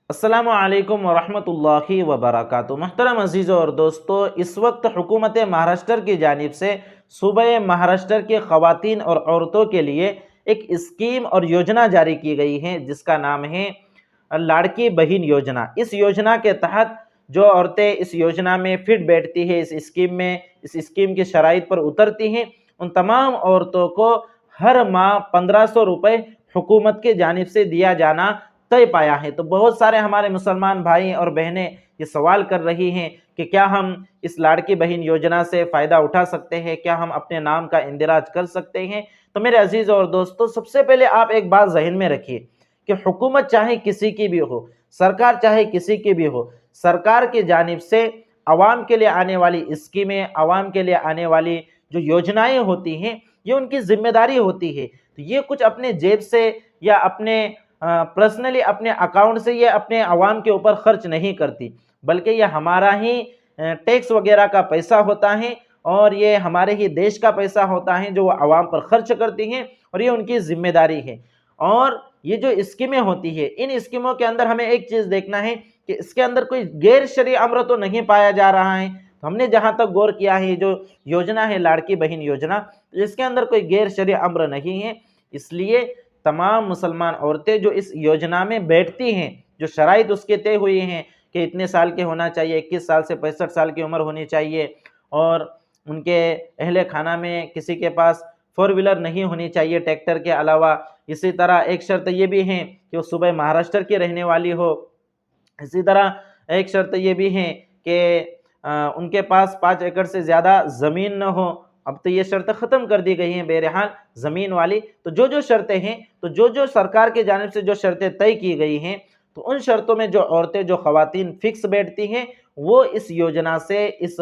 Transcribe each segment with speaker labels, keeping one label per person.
Speaker 1: السلام علیکم ورحمۃ اللہ وبرکاتہ۔ محترم عزیزوں اور دوستو، اس وقت حکومت مہاراشٹر کی جانب سے صوبہ مہاراشٹر کی خواتین اور عورتوں کے لیے ایک اسکیم اور یوجنا جاری کی گئی ہے جس کا نام ہے لاڑکی بہن یوجنا۔ اس یوجنا کے تحت جو عورتیں اس یوجنا میں فٹ بیٹھتی ہے، اس اسکیم کی شرائط پر اترتی ہیں، ان تمام عورتوں کو ہر ماہ 1500 روپے حکومت کی جانب سے دیا جانا طے پایا ہے۔ تو بہت سارے ہمارے مسلمان بھائی اور بہنیں یہ سوال کر رہی ہیں کہ کیا ہم اس لاڑکی بہن یوجنا سے فائدہ اٹھا سکتے ہیں، کیا ہم اپنے نام کا اندراج کر سکتے ہیں؟ تو میرے عزیز اور دوستو، سب سے پہلے آپ ایک بات ذہن میں رکھیے کہ حکومت چاہے کسی کی بھی ہو، سرکار چاہے کسی کی بھی ہو، سرکار کی جانب سے عوام کے لیے آنے والی اسکیمیں، عوام کے لیے آنے والی جو یوجنائیں ہوتی ہیں، یہ ان کی ذمہ داری ہوتی ہے۔ تو یہ کچھ اپنے جیب سے یا اپنے پرسنلی اپنے اکاؤنٹ سے یہ اپنے عوام کے اوپر خرچ نہیں کرتی، بلکہ یہ ہمارا ہی ٹیکس وغیرہ کا پیسہ ہوتا ہے، اور یہ ہمارے ہی دیش کا پیسہ ہوتا ہے جو وہ عوام پر خرچ کرتی ہیں، اور یہ ان کی ذمہ داری ہے۔ اور یہ جو اسکیمیں ہوتی ہے، ان اسکیموں کے اندر ہمیں ایک چیز دیکھنا ہے کہ اس کے اندر کوئی غیر شرعی امر تو نہیں پایا جا رہا ہے۔ ہم نے جہاں تک غور کیا ہے، جو یوجنا ہے لاڑکی بہن یوجنا، اس کے اندر کوئی غیر شرعی امر نہیں ہے۔ اس لیے تمام مسلمان عورتیں جو اس یوجنا میں بیٹھتی ہیں، جو شرائط اس کے طے ہوئی ہیں کہ اتنے سال کے ہونا چاہیے، 21 سال سے 65 سال کی عمر ہونی چاہیے، اور ان کے اہل خانہ میں کسی کے پاس 4 ویلر نہیں ہونی چاہیے ٹریکٹر کے علاوہ۔ اسی طرح ایک شرط یہ بھی ہے کہ وہ صوبہ مہاراشٹر کی رہنے والی ہو۔ اسی طرح ایک شرط یہ بھی ہے کہ ان کے پاس 5 ایکڑ سے زیادہ زمین نہ ہو۔ اب تو یہ شرط ختم کر دی گئی ہیں بہرحال زمین والی۔ تو جو شرطیں ہیں، تو جو سرکار کی جانب سے جو شرطیں طے کی گئی ہیں، تو ان شرطوں میں جو عورتیں، جو خواتین فکس بیٹھتی ہیں، وہ اس یوجنا سے، اس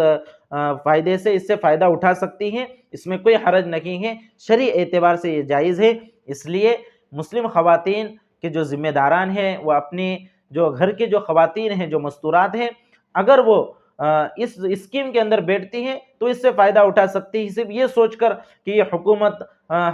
Speaker 1: فائدے سے، اس سے فائدہ اٹھا سکتی ہیں۔ اس میں کوئی حرج نہیں ہے، شرعی اعتبار سے یہ جائز ہے۔ اس لیے مسلم خواتین کے جو ذمہ داران ہیں، وہ اپنی جو گھر کی جو خواتین ہیں، جو مستورات ہیں، اگر وہ اس اسکیم کے اندر بیٹھتی ہیں تو اس سے فائدہ اٹھا سکتی ہیں۔ صرف یہ سوچ کر کہ یہ حکومت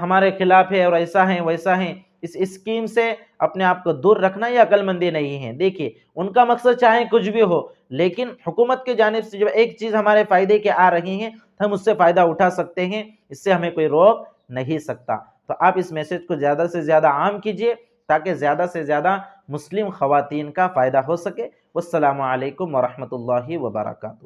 Speaker 1: ہمارے خلاف ہے اور ایسا ہے ویسا ہے، اس اسکیم سے اپنے آپ کو دور رکھنا یہ عقل مندی نہیں ہے۔ دیکھیے، ان کا مقصد چاہے کچھ بھی ہو، لیکن حکومت کی جانب سے جب ایک چیز ہمارے فائدے کے آ رہی ہیں، ہم اس سے فائدہ اٹھا سکتے ہیں، اس سے ہمیں کوئی روک نہیں سکتا۔ تو آپ اس میسج کو زیادہ سے زیادہ عام کیجئے تاکہ زیادہ سے زیادہ مسلم خواتین کا فائدہ ہو سکے۔ والسلام علیکم ورحمۃ اللہ وبرکاتہ۔